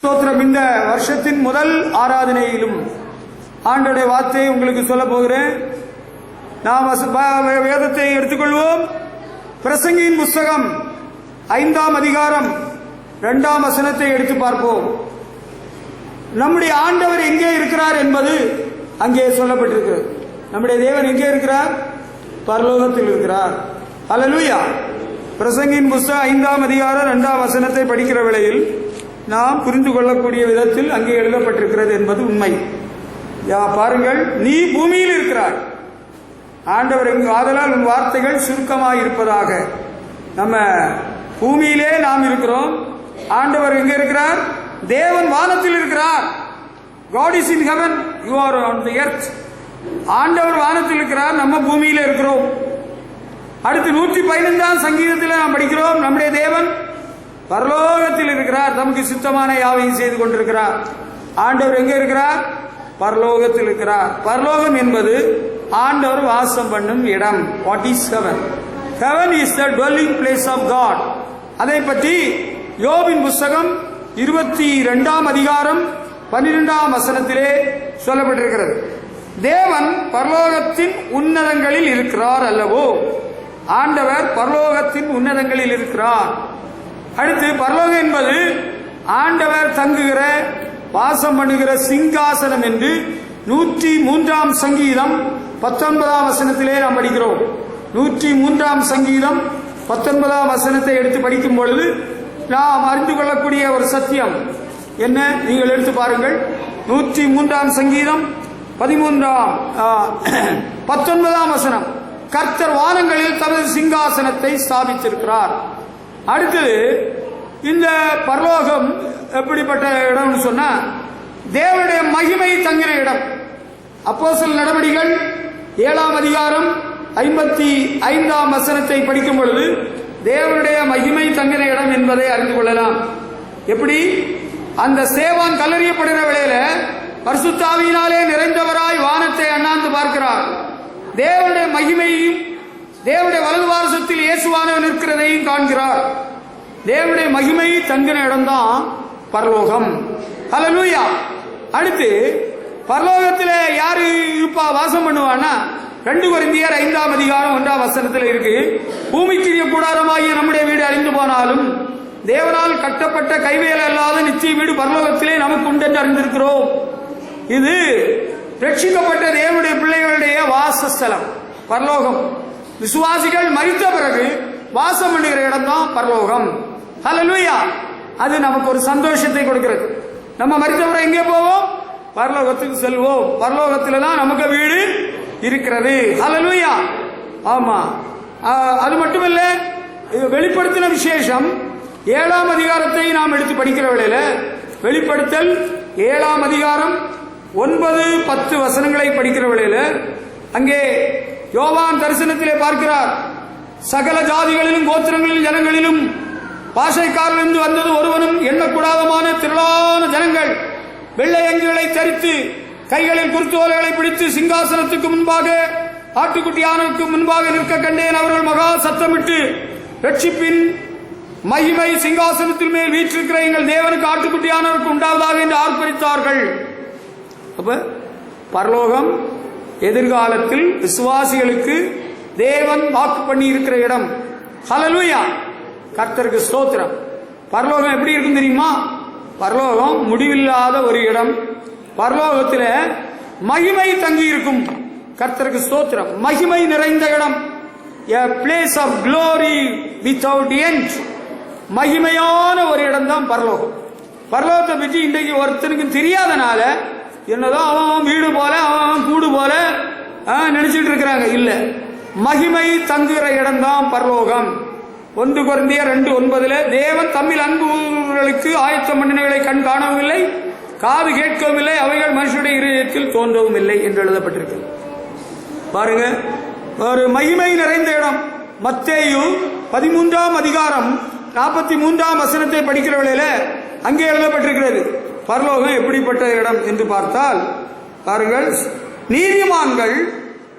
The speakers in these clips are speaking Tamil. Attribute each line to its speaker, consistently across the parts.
Speaker 1: ஸ்தோத்திரம். இந்த வருஷத்தின் முதல் ஆராதனையிலும் ஆண்டவருடைய வார்த்தையை உங்களுக்கு சொல்ல போகிறேன். நாம் வேதத்தை எடுத்துக்கொள்வோம். பிரசங்கியின் புஸ்தகம் 5ஆம் அதிகாரம் 2ஆம் வசனத்தை எடுத்து பார்ப்போம். நம்முடைய ஆண்டவர் எங்கே இருக்கிறார் என்பது அங்கே சொல்லப்பட்டிருக்கிறது. நம்முடைய தேவன் எங்கே இருக்கிறார்? பரலோகத்தில் இருக்கிறார். அல்லேலூயா. பிரசங்கியின் புஸ்தகம் 5ஆம் அதிகாரம் 2ஆம் வசனத்தை படிக்கிற வேளையில் நாம் புரிந்து கொள்ளக்கூடிய விதத்தில் அங்கே எழுதப்பட்டிருக்கிறது என்பது உண்மை. பாருங்கள், நீ பூமியில் இருக்கிறாய். ஆண்டவர் எங்கு ஆதலால் உன் வார்த்தைகள் சுருக்கமாக இருப்பதாக. நம்ம பூமியிலே நாம் இருக்கிறோம். ஆண்டவர் எங்க இருக்கிறார்? தேவன் வானத்தில் இருக்கிறார். God is in heaven, you are on the earth. ஆண்டவர் வானத்தில் இருக்கிறார், நம்ம பூமியில இருக்கிறோம். அடுத்து 115ஆம் சங்கீதத்தில் நாம் படிக்கிறோம், நம்முடைய தேவன் பரலோகத்தில் இருக்கிறார், நமக்கு சித்தமான யாவையும் செய்து கொண்டிருக்கிறார். ஆண்டவர் எங்க இருக்கிறார்? பரலோகத்தில் இருக்கிறார். பரலோகம் என்பது ஆண்டவர் வாசம் பண்ணும் இடம். What is heaven? Heaven is the dwelling place of God. அதை பற்றி யோபின் புஸ்தகம் 22ஆம் அதிகாரம் 12ஆம் வசனத்திலே சொல்லப்பட்டிருக்கிறது. தேவன் பரலோகத்தின் உன்னதங்களில் இருக்கிறார் அல்லவோ? ஆண்டவர் பரலோகத்தின் உன்னதங்களில் இருக்கிறார். அடுத்து பரலோகம் என்பது ஆண்டவர் தங்குகிற வாசம் பண்ணுகிற சிங்காசனம் என்று 103ஆம் சங்கீதம் 19ஆம் வசனத்திலே நாம் படிக்கிறோம். 103ஆம் சங்கீதம் 19ஆம் வசனத்தை எடுத்து படிக்கும் பொழுது நாம் அறிந்து கொள்ளக்கூடிய ஒரு சத்தியம் என்ன? நீங்கள் எடுத்து பாருங்கள். 103ஆம் சங்கீதம் 19ஆம் வசனம். கர்த்தர் வானங்களில் தனது சிங்காசனத்தை ஸ்தாபித்திருக்கிறார். அடுத்தது, இந்த பரலோகம் எப்படிப்பட்ட இடம்னு சொன்னா, தேவனுடைய மகிமை தங்கின இடம். அப்போஸ்தலர் நடவடிக்கைகள் 7ஆம் அதிகாரம் 55ஆம் வசனத்தை படிக்கும் பொழுது தேவனுடைய மகிமை தங்கின இடம் என்பதை அறிந்து கொள்ளலாம். எப்படி? அந்த சேவான் கல்லறியப்படுகிற வேளையில பரிசுத்த ஆவியினாலே நிறைந்தவராய் வானத்தை அண்ணாந்து பார்க்கிறார். தேவனுடைய மகிமையையும் தேவனுடைய வலது வாரசத்தில் இயேசுவானவர் நிற்கிறதையும் காண்கிறார். தேவனுடைய மகிமை தங்கின இடம்தான் பரலோகம். அல்லேலூயா. அடுத்து பரலோகத்தில் யாரு இருப்பா, வாசம் பண்ணுவான்னா 2 கொரிந்தியர் 5ஆம் அதிகாரம் 1ஆம் வசனத்தில் இருக்கு. பூமிக்குரிய கூடாரமாகிய நம்முடைய வீடு அழிந்து போனாலும் தேவனால் கட்டப்பட்ட கைவேலை அல்லாத நிச்சய வீடு பரலோகத்திலே நமக்கு உண்டு என்று அறிந்திருக்கிறோம். இது ரட்சிக்கப்பட்ட தேவனுடைய பிள்ளைகளுடைய வாசஸ்தலம் பரலோகம். விசுவாசிகள் மரித்த பிறகு வாசம் பண்ணுகிற இடம் தான் பரலோகம். ஹல்லேலூயா. அது நமக்கு ஒரு சந்தோஷத்தை கொடுக்கிறது. நம்ம மரித்த பிறகு எங்கே போவோம்? பரலோகத்துக்கு செல்வோம். பரலோகத்தில் தான் நமக்கு வீடு இருக்கிறது. ஹல்லேலூயா. ஆமா, அது மட்டுமல்ல, வெளிப்படுத்தின விசேஷம் 7ஆம் அதிகாரத்தை நாம் எடுத்து படிக்கிற வேளையில வெளிப்படுத்தல் 7ஆம் அதிகாரம் 9-10 வசனங்களை படிக்கிற வேளையில அங்கே யோவான் தரிசனத்திலே பார்க்கிறார். சகல ஜாதிகளிலும் கோத்திரங்களிலும் ஜனங்களிலும் பாஷைக்காரிலிருந்து வந்தது ஒருவனும் எண்ணக்கூடாதமான திரளான ஜனங்கள் வெள்ளை அங்கிகளை தரித்து கைகளில் குருத்தோலைகளை பிடித்து சிங்காசனத்துக்கு முன்பாக ஆட்டுக்குட்டியானுக்கு முன்பாக நிற்க கண்டேன். அவர்கள் மகா சத்தமிட்டு, ரட்சிப்பின் மகிமை சிங்காசனத்தில் மேல் வீற்றிருக்கிற எங்கள் தேவனுக்கு ஆட்டுக்குட்டியானவருக்கு உண்டாவதாக என்று ஆர்ப்பரித்தார்கள். அப்ப பரலோகம் எதிர்காலத்தில் விசுவாசிகளுக்கு தேவன் வாக்கு பண்ணி இருக்கிற இடம். ஹல்லேலூயா. கர்த்தருக்கு ஸ்தோத்திரம். பரலோகம் எப்படி இருக்கும் தெரியுமா? பரலோகம் முடிவில்லாத ஒரு இடம். பரலோகத்தில் மகிமை தங்கி இருக்கும். கர்த்தருக்கு ஸ்தோத்திரம். மகிமை நிறைந்த இடம். A place of glory without end. மகிமையான ஒரு இடம் தான் பரலோகம். பரலோகத்தை பற்றி இன்றைக்கு ஒருத்தனுக்கு தெரியாதனால என்னதான் அவன் வீடு போல அவன் கூடு போல நினைச்சிட்டு இருக்கிறாங்க. இல்ல, மகிமை தங்குகிற இடம் தான் பரலோகம். 1 கொரிந்தியர் 2:9 தேவன் தம்மில் அன்புகளுக்கு ஆயத்தம் பண்ணினவைகளை கண் காணவில்லை, காது கேட்கவில்லை, அவைகள் மனுஷனுடைய இதயத்தில் தோன்றவும் இல்லை என்று எழுதப்பட்டிருக்கு. பாருங்க, ஒரு மகிமை நிறைந்த இடம். மத்தேயு 13ஆம் அதிகாரம் 43ஆம் வசனத்தை படிக்கிற வேளையில அங்கே எழுதப்பட்டிருக்கிறது. பரலோகம் எப்படிப்பட்ட இடம் என்று பார்த்தால் பாருங்கள், நீதிமான்கள்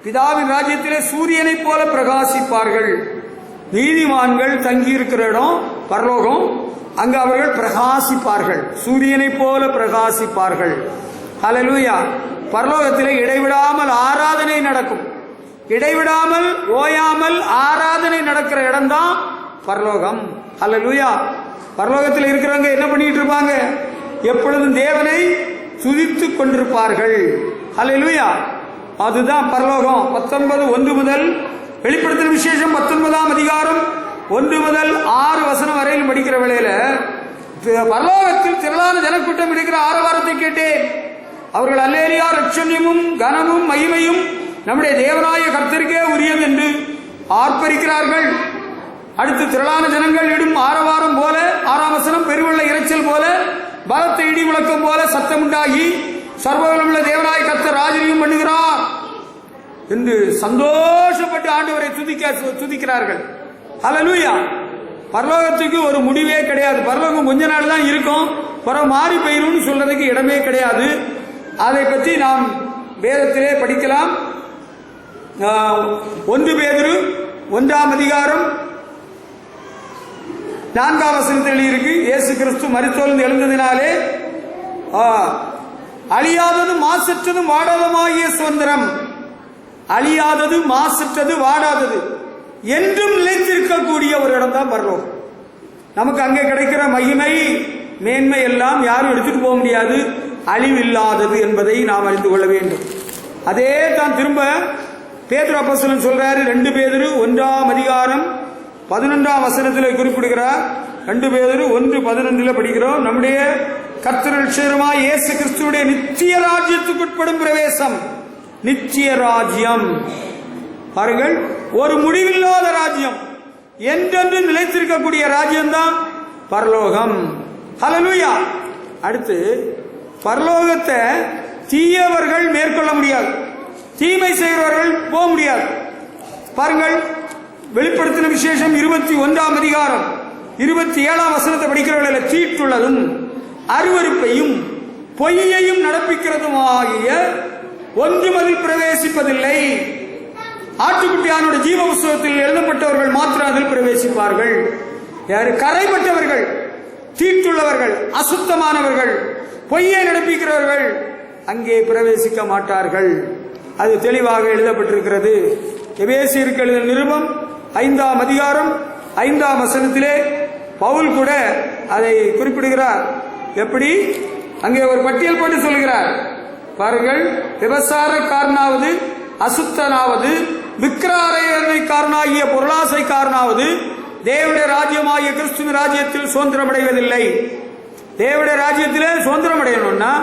Speaker 1: பிதாவின் ராஜ்யத்திலே சூரியனை போல பிரகாசிப்பார்கள். நீதிமான்கள் தங்கி இருக்கிற இடம் பரலோகம். அங்கு அவர்கள் பிரகாசிப்பார்கள், சூரியனை போல பிரகாசிப்பார்கள். ஹல்லேலூயா. பரலோகத்தில் இடைவிடாமல் ஆராதனை நடக்கும். இடைவிடாமல் ஓயாமல் ஆராதனை நடக்கிற இடம்தான் பரலோகம். ஹல்லேலூயா. பரலோகத்தில் இருக்கிறவங்க என்ன பண்ணிட்டு இருப்பாங்க? எப்பொழுதும் தேவனை துதித்துக் கொண்டிருப்பார்கள். ஹல்லேலூயா. அதுதான் பரலோகம். 19:1 முதல் வெளிப்படுத்தின விசேஷம் 19ஆம் அதிகாரம் 1 முதல் 6 வசனம் வரையில் படிக்கிற வேளையில பரலோகத்தில் திரளான ஜனக்கூட்டம் இருக்கிற ஆரவாரத்தை கேட்டேன். அவர்கள் அல்லேலியா ரட்சண்யமும் கனமும் மகிமையும் நம்முடைய தேவனாய கர்த்தருக்கே உரியது என்று ஆர்ப்பரிக்கிறார்கள். அடுத்து திரளான ஜனங்கள் இடும் ஆரவாரம் போல, 6ஆம் வசனம், பெருவெள்ள இரைச்சல் போல, பலத்த இடி முழக்கம் போல சத்தம் உண்டாகி சர்வவல்லமையுள்ள தேவனாய கர்த்தர் ராஜரீகம் பண்ணுகிறார் என்று சந்தோஷப்பட்டு ஆண்டவரை துதிக்கிறார்கள். ஹல்லேலூயா. பரலோகத்துக்கு ஒரு முடிவே கிடையாது. பரலோகம் கொஞ்ச நாள் தான் இருக்கும், பிறகு மாறி போயிரும் சொல்றதுக்கு இடமே கிடையாது. அதை பற்றி நாம் வேதத்திலே படிக்கலாம். 1 பேதுரு 1ஆம் அதிகாரம் 4ஆம் வசனத்தில் இருக்கு, இயேசு கிறிஸ்து மரித்தோர்ந்து எழுந்ததினாலே அழியாதது மாசற்றதும் வாடாதமாகிய சுதந்திரம், அழியாதது மாசற்றது வாடாதது என்றும் நிலைத்திருக்கக்கூடிய ஒரு இடம் தான் பரலோகம். நமக்கு அங்கே கிடைக்கிற மகிமை மேன்மை எல்லாம் யாரும் எடுத்துட்டு போக முடியாது, அழிவில்லாதது என்பதை நாம் அறிந்து கொள்ள வேண்டும். அதே தான் திரும்ப பேதுரு அப்போஸ்தலன் சொல்றாரு. 2 பேதுரு 1ஆம் அதிகாரம் 11ஆம் வசனத்தில் குறிப்பிடுகிறார். 2 பேதுரு 1:11 படிக்கிறோம். நம்முடைய கர்த்தர் ரட்சகருமாய் இயேசு கிறிஸ்துவுடைய நித்திய ராஜ்யத்துக்குட்படும் பிரவேசம். நித்திய ராஜ்யம் பாருங்கள், ஒரு முடிவில்லாத ராஜ்யம், என்றென்று நிலைத்திருக்கக்கூடிய ராஜ்யம் தான் பரலோகம். ஹல்லேலூயா. அடுத்து பரலோகத்தை தீயவர்கள் மேற்கொள்ள முடியாது, தீமை செய்கிறவர்கள் போக முடியாது. பாருங்கள், வெளிப்படுத்தின விசேஷம் 21ஆம் அதிகாரம் 27ஆம் வசனத்தை படிக்கிறவர்களில் தீட்டுள்ளதும் அருவருப்பையும் பொய்யையும் நடப்பிக்கிறதுமாகிய ஒன்றும் அதில் பிரவேசிப்பதில்லை. ஆட்டுக்குட்டியானோட ஜீவ புஸ்தகத்தில் எழுதப்பட்டவர்கள் மாத்திரம் அதில் பிரவேசிப்பார்கள். யாரு? கரைப்பட்டவர்கள், தீட்டுள்ளவர்கள், அசுத்தமானவர்கள், பொய்யை நடப்பிக்கிறவர்கள் அங்கே பிரவேசிக்க மாட்டார்கள். அது தெளிவாக எழுதப்பட்டிருக்கிறது. எபேசியருக்கு எழுதின நிருபம் 5ஆம் அதிகாரம் 5ஆம் வசனத்திலே பவுல் கூட அதை குறிப்பிடுகிறார். எப்படி? அங்கே ஒரு பட்டியல் போட்டு சொல்கிறார். பாருங்கள், விபசாரக்காரனாவது, அசுத்தனாவது, விக்கிரகாராதனைக்காரனாகிய பொருளாசைக்காரனாவது தேவனுடைய ராஜ்யமாகிய கிறிஸ்துவின் ராஜ்யத்தில் சுதந்திரமடைவதில்லை. தேவனுடைய ராஜ்யத்திலே சுதந்திரம் அடையணும்னா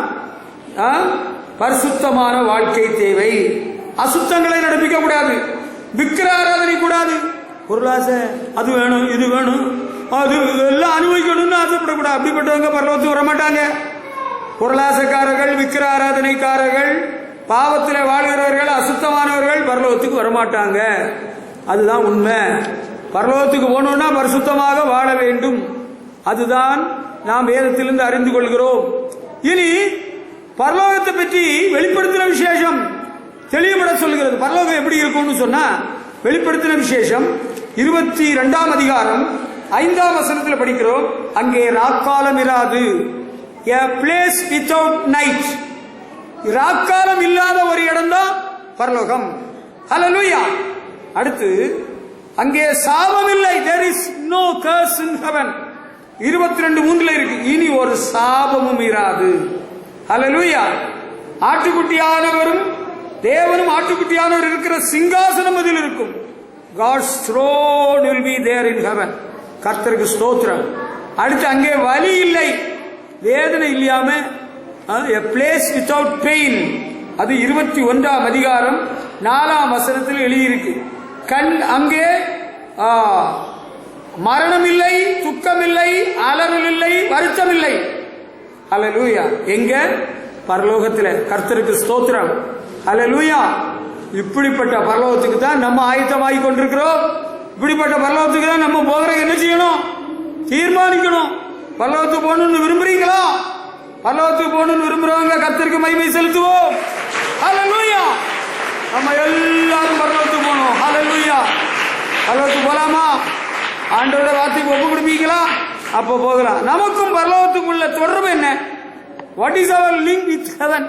Speaker 1: பரிசுத்தமான வாழ்க்கை தேவை. அசுத்தங்களை நடப்பிக்க கூடாது, விக்கிரகாராதனை கூடாது, பொருளாசை அது வேணும் இது வேணும் அது எல்லாம் அனுபவிக்கணும்னு ஆசைப்படக்கூடாது. அப்படிப்பட்டவங்க பரலோகத்துக்கு வரமாட்டாங்க. பொருளாசைக்காரர்கள், விக்கிரகாராதனைக்காரர்கள், பாவத்தில் வாழ்கிறவர்கள், அசுத்தமானவர்கள் பரலோகத்துக்கு வரமாட்டாங்க. அதுதான் உண்மை. பரலோகத்துக்கு போகணும்னா பரிசுத்தமாக வாழ வேண்டும். அதுதான் நாம் வேதத்திலிருந்து அறிந்து கொள்கிறோம். இனி பரலோகத்தை பற்றி வெளிப்படுத்தின விசேஷம் தெளிவுபட சொல்கிறது. பரலோகம் எப்படி இருக்கும்னு சொன்னா, வெளிப்படுத்தின விசேஷம் 22ஆம் அதிகாரம் 5ஆம் வசனத்தில் படிக்கிறோம். அங்கே ராக்காலம் இராது. A place without night. ராக்காலம் இல்லாத ஒரு இடம் தான் பரலோகம். ஹல்லேலூயா. அடுத்து அங்கே சாபம் இல்லை. There is no curse in heaven. 22:3 இருக்கு. இனி ஒரு சாபமும் இராது. ஹல்லேலூயா. ஆட்டுக்குட்டியானவரும் தேவனும் ஆட்டுக்குட்டியானவர் இருக்கிற சிங்காசனம் அதில் இருக்கும். God's throne will be there in heaven. கர்த்தருக்கு ஸ்தோத்திரம். அடுத்து அங்கே வலி இல்லை, வேதனை இல்லாம, a place without pain. அது 21ஆம் அதிகாரம் 4ஆம் வசனத்தில் எழுதியிருக்கு. அங்கே மரணம் இல்லை, துக்கம் இல்லை, அலறல் இல்லை, வருத்தம் இல்லை. ஹல்லேலூயா. எங்க? பரலோகத்தில். கர்த்தருக்கு ஸ்தோத்திரம். ஹல்லேலூயா. இப்படிப்பட்ட பரலோகத்துக்கு தான் நம்ம ஆயத்தமாகி கொண்டிருக்கிறோம். இப்படிப்பட்ட பரலோகத்துக்கு தான் நம்ம போகிற என்ன செய்யணும்? தீர்மானிக்கணும். பரலோகத்துக்கு போகணும்னு விரும்புறீங்களா? பரலோகத்துக்கு போகணும்னு விரும்புறவங்க கர்த்தருக்கு மகிமை செலுத்துவோம். ஹல்லேலூயா. நம்ம எல்லாரும் பரலோகத்துக்கு போகணும். ஹல்லேலூயா. பரலோகத்துக்கு போலாமா? ஆண்டவரோட வார்த்தைக்கு ஒப்பு கொடுப்பீங்களா? அப்போ போகலாம். நமக்கும் பரலோகத்துக்கு உள்ள தொடர்பு என்ன? What is our link with heaven?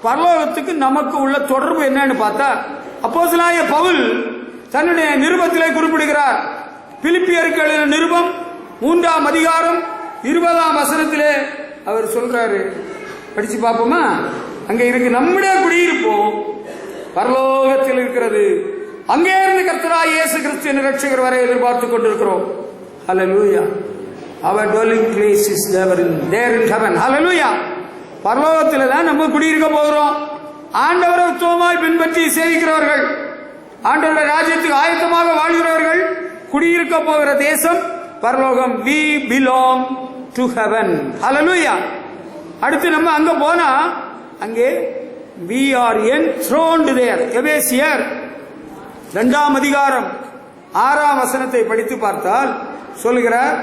Speaker 1: பரலோகத்துக்கு நமக்கு உள்ள தொடர்பு என்னன்னு பார்த்தா, அப்போஸ்தலனாகிய பவுல் தன்னுடைய நிருபத்திலே குறிப்பிடுகிறார். பிலிப்பியருக்கு எழுதின நிருபம் 3ஆம் அதிகாரம் 20ஆம் வசனத்திலே அவர் சொல்றாரு. படிச்சு பார்ப்போமா? அங்க இருக்கு, நம்முடைய குடியிருப்போ பரலோகத்தில் இருக்கிறது, அங்கே இருந்து கர்த்தராகிய இயேசு கிறிஸ்து ரட்சகர் வரை எதிர்பார்த்துக் கொண்டிருக்கிறோம். ஹல்லேலூயா. Our dwelling place is there in heaven. Hallelujah. பரலோகத்தில தான் நம்ம குடியிருக்க போகிறோம். ஆண்டவரை உத்தமமாய் பின்பற்றி சேவிக்கிறவர்கள், ஆண்டவருடைய ராஜ்யத்துக்கு ஆயத்தமாக வாழ்கிறவர்கள் குடியிருக்க போகிற தேசம் பரலோகம். We belong to heaven. Hallelujah. அடுத்து நம்ம அங்க போனா அங்கே we are enthroned there. எபேசியர் 2ஆம் அதிகாரம் 6ஆம் வசனத்தை படித்து பார்த்தால் சொல்கிறார்,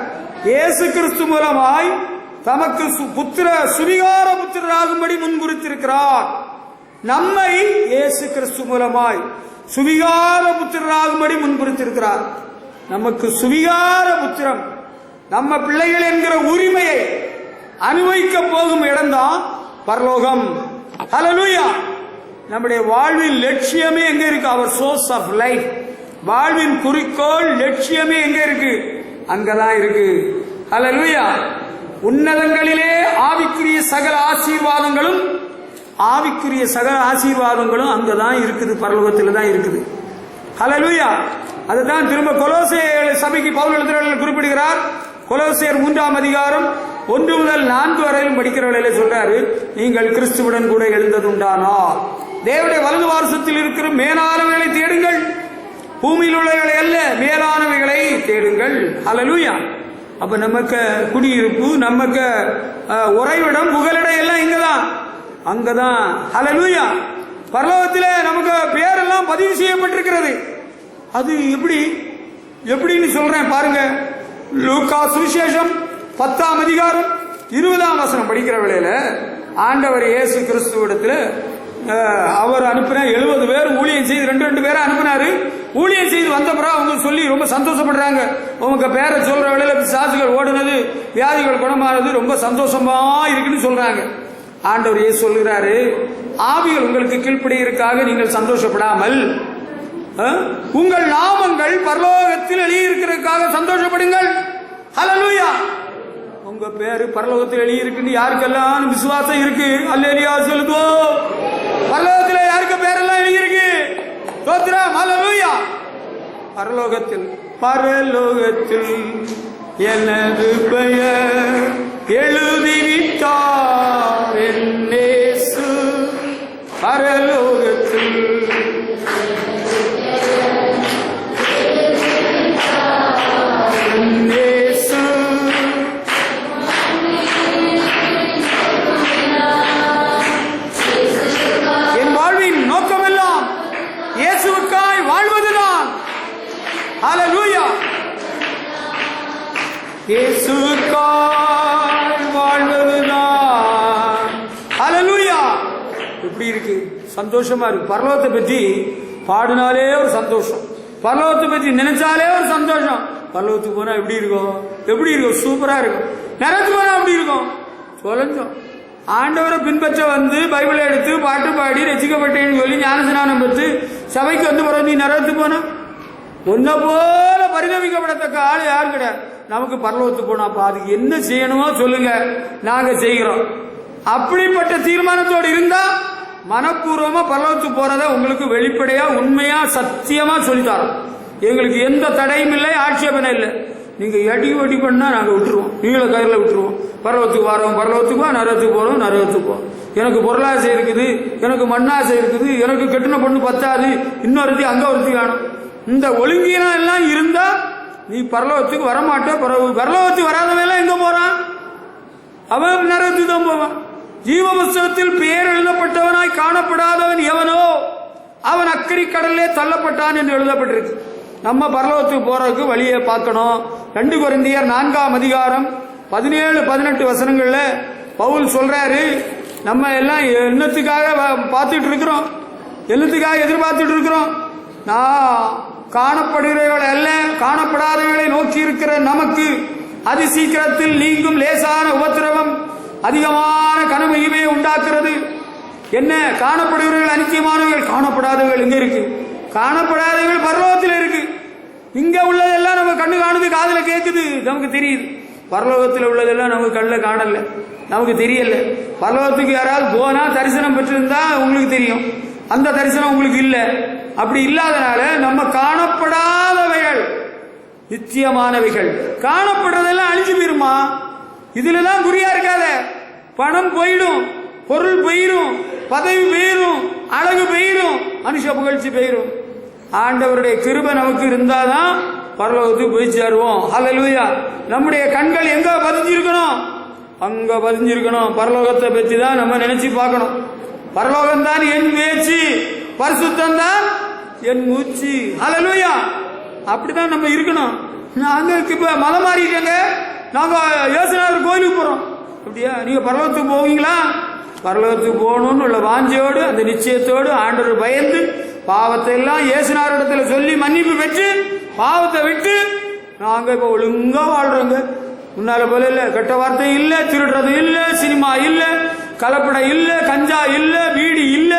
Speaker 1: இயேசு கிறிஸ்து மூலமாய் தமக்கு சுவிகார புத்திரராகும்படி முன்குறித்திருக்கிறார். நம்மை இயேசு கிறிஸ்து மூலமாய் சுவிகார புத்திரராகும்படி முன்குறித்திருக்கிறார். நமக்கு சுவிகார புத்திரம், நம்ம பிள்ளைகள் என்கிற உரிமையை அனுபவிக்க போகும் இடம்தான் பரலோகம். ஹல்லேலூயா. நம்முடைய வாழ்வின் லட்சியமே எங்க இருக்கு? அவர் சோர்ஸ் ஆஃப் லைஃப். வாழ்வின் குறிக்கோள் லட்சியமே எங்க இருக்கு? அங்கதான் இருக்கு. ஹல்லேலூயா. உன்னதங்களிலே ஆவிக்குரிய சகல ஆசீர்வாதங்களும் அங்கதான் இருக்குது, பரலோகத்தில் தான் இருக்குது. ஹல்லேலூயா. அதுதான் திரும்ப கொலோசையர் சபைக்கு பவுல் எழுதுகிறவர்கள் குறிப்பிடுகிறார். கொலோசையர் 3ஆம் அதிகாரம் 1 முதல் 4 வரையிலும் படிக்கிறவர்களே சொல்றாரு, நீங்கள் கிறிஸ்துவுடன் கூட எழுந்ததுண்டானால் தேவனுடைய வலது வாரசத்தில் இருக்கிற மேலானவைகளை தேடுங்கள், பூமியில் உள்ளவைகளை அல்ல மேலானவைகளை தேடுங்கள். ஹல்லேலூயா. அப்ப நமக்கு குடியிருப்பு, நமக்கு உறைவிடம், புகலிடம் எல்லாம் இங்கதான், அங்கதான். ஹல்லேலூயா. பரலோகத்திலே நமக்கு பேரெல்லாம் பதிவு செய்யப்பட்டிருக்கிறது. அது எப்படின்னு சொல்றேன் பாருங்க. லூக்கா சுவிசேஷம் 10ஆம் அதிகாரம் 20ஆம் வசனம் படிக்கிற வேளையில ஆண்டவர் இயேசு கிறிஸ்துவிடத்துல அவர் அனுப்பின 70 பேர் ஊழியம் செய்து 2 பேரை அனுப்பினாரு. ஊழியம் செய்து வந்த பிறகு அவங்க சொல்லி ரொம்ப சந்தோஷப்படுறாங்க. உங்க பேரை சொல்ற வேளையில பிசாசுகள் ஓடுனது, வியாதிகள் குணமானது, ரொம்ப சந்தோஷமா இருக்குன்னு சொல்றாங்க. ஆண்டவர் இயேசு சொல்கிறாரு, ஆவிகள் உங்களுக்கு கீழ்ப்படியிருக்காக நீங்கள் சந்தோஷப்படாமல் உங்கள் நாமங்கள் பரலோகத்தில் எழுதியிருக்கிறதுக்காக சந்தோஷப்படுங்கள். ஹல்லேலூயா. உங்க பேரு பரலோகத்தில் எழுதியிருக்குன்னு யாருக்கெல்லாம் விசுவாசம் இருக்கு? அல்லேலூயா சொல்லுதோ. பரலோகத்தில் யாருக்கு பேரெல்லாம் எழுதியிருக்கு? ஸ்தோத்திரம். ஹல்லேலூயா. பரலோகத்தில் எனது பெயர் எழுதிவிட்டார் என் இயேசு. பரலோகத்தில் இயேசுவுக்காய் வாழ்வதுதான். ஹல்லேலூயா. எப்படி இருக்கு? சந்தோஷமா இருக்கு. பரலோகத்தை பற்றி பாடினாலே ஒரு சந்தோஷம், பரலோகத்தை பற்றி நினைச்சாலே ஒரு சந்தோஷம். பரலோகத்துக்கு போனா எப்படி இருக்கும்? சூப்பரா இருக்கும். நரகத்துக்கு போனா எப்படி இருக்கும்? தொலைஞ்சோம். ஆண்டவரை பின்பற்ற வந்து பைபிளை எடுத்து பாட்டு பாடி ரசிக்கப்பட்டேன்னு சொல்லி ஞானஸ்நானம் பெற்று சபைக்கு வந்து பிறகு நீ நரகத்துக்கு போனா ஒன்ன போல பரிதவிக்கப்படத்தக்க ஆள் யாரும் கிடையாது. நமக்கு பரலோகத்துக்கு போனாப்பா அதுக்கு என்ன செய்யணுமோ சொல்லுங்க, நாங்க செய்கிறோம். அப்படிப்பட்ட தீர்மானத்தோடு இருந்தா மனப்பூர்வமா பரலோகத்துக்கு போறத உங்களுக்கு வெளிப்படையா உண்மையா சத்தியமா சொல்லித்தரோம். எங்களுக்கு எந்த தடையும் இல்லை, ஆட்சேபனை இல்லை. நீங்க எடி பண்ணா நாங்க விட்டுருவோம், நீங்கள கயிறுல விட்டுருவோம். பரலோகத்துக்கு வரோம், பரலோகத்துக்கு வா, நரகத்துக்கு போறோம், நரகத்துக்கு போறோம். எனக்கு பொருளாசை இருக்குது, எனக்கு மண்ணாசை இருக்குது, எனக்கு கெட்டின பொண்ணு பத்தாது, இன்னொருத்தி அங்க ஒருத்தி வேணும். இந்த ஒழுங்கீனம் எல்லாம் இருந்தா நீ பரலோகத்துக்கு வரமாட்ட. பரலோகத்துக்கு வராதவெல்லாம் எங்க போறான்? அவன் நரகத்துக்கு தான் போவான். ஜீவ புஸ்தகத்தில் பெயர் எழுதப்பட்டவனாய் காணப்படாதவன் எவனோ அவன் அக்கறை கடலிலே தள்ளப்பட்டான் என்று எழுதப்பட்டிருக்கு. நம்ம பரலோகத்துக்கு போறதுக்கு வழியை பார்க்கணும். 2 கொரிந்தியர் 4ஆம் அதிகாரம் 17-18 வசனங்கள்ல பவுல் சொல்றாரு, நம்ம எல்லாம் என்னத்துக்காக பார்த்துட்டு இருக்கிறோம், என்னத்துக்காக எதிர்பார்த்துட்டு இருக்கிறோம்? நான் காணப்படுகிறவர்களை அல்ல காணப்படாதவர்களை நோக்கி இருக்கிற நமக்கு அதி சீக்கிரத்தில் நீங்கும் லேசான உபத்திரவம் அதிகமான கனமையுமே உண்டாக்குறது. என்ன? காணப்படுகிறவர்கள் அனித்தியமானவர்கள், காணப்படாதவர்கள் எங்க இருக்கு? காணப்படாதவர்கள் பரலோகத்தில் இருக்கு. இங்க உள்ளதெல்லாம் நம்ம கண்ணு காணுது, காதுல கேட்குது, நமக்கு தெரியுது. பரலோகத்தில் உள்ளதெல்லாம் நமக்கு கண்ணில் காணல, நமக்கு தெரியல. பரலோகத்துக்கு யாராவது போனா தரிசனம் பெற்றிருந்தா உங்களுக்கு தெரியும், அந்த தரிசனம் உங்களுக்கு இல்லை. அப்படி இல்லாதனால நம்ம காணப்படாதவைகள் நித்தியமானவைகள். காணப்படுறதெல்லாம் அழிஞ்சு போயிருமா? இதுலதான் குறியா இருக்காத. பணம் போயிடும், பொருள் போயிடும், பதவி போயிடும், அழகு போயிடும், மனுஷ புகழ்ச்சி போயிடும். ஆண்டவருடைய கிருபை நமக்கு இருந்தாதான் பரலோகத்துக்கு போய் சேருவோம். ஹல்லேலூயா. நம்முடைய கண்கள் எங்க பதிஞ்சிருக்கணும்? அங்க பதிஞ்சிருக்கணும். பரலோகத்தை பற்றி தான் நம்ம நினைச்சு பார்க்கணும். பரலோகம் தான் என் பேச்சு, பரிசுத்தம் தான் என் மூச்சு. ஹல்லேலூயா. அப்படிதான் நம்ம இருக்கணும். நாங்க இப்ப மதம் மாறிட்டேங்க, நாங்க யோசனார் கோயிலுக்கு போறோம். அப்படியா? நீங்க பரலோகத்துக்கு போவீங்களா? பரலோகத்துக்கு போகணும்னு உள்ள வாஞ்சையோடு, அந்த நிச்சயத்தோடு, ஆண்டவர் பயந்து பாவத்தை எல்லாம் இயேசுநாதரிடத்துல சொல்லி மன்னிப்பு பெற்று பாவத்தை விட்டு நாங்க இப்ப ஒழுங்கா வாழ்றோங்க. முன்னால போல இல்ல, கெட்ட வார்த்தை இல்ல, திருடுறது இல்ல, சினிமா இல்ல, கலப்படம் இல்ல, கஞ்சா இல்ல, பீடி இல்ல,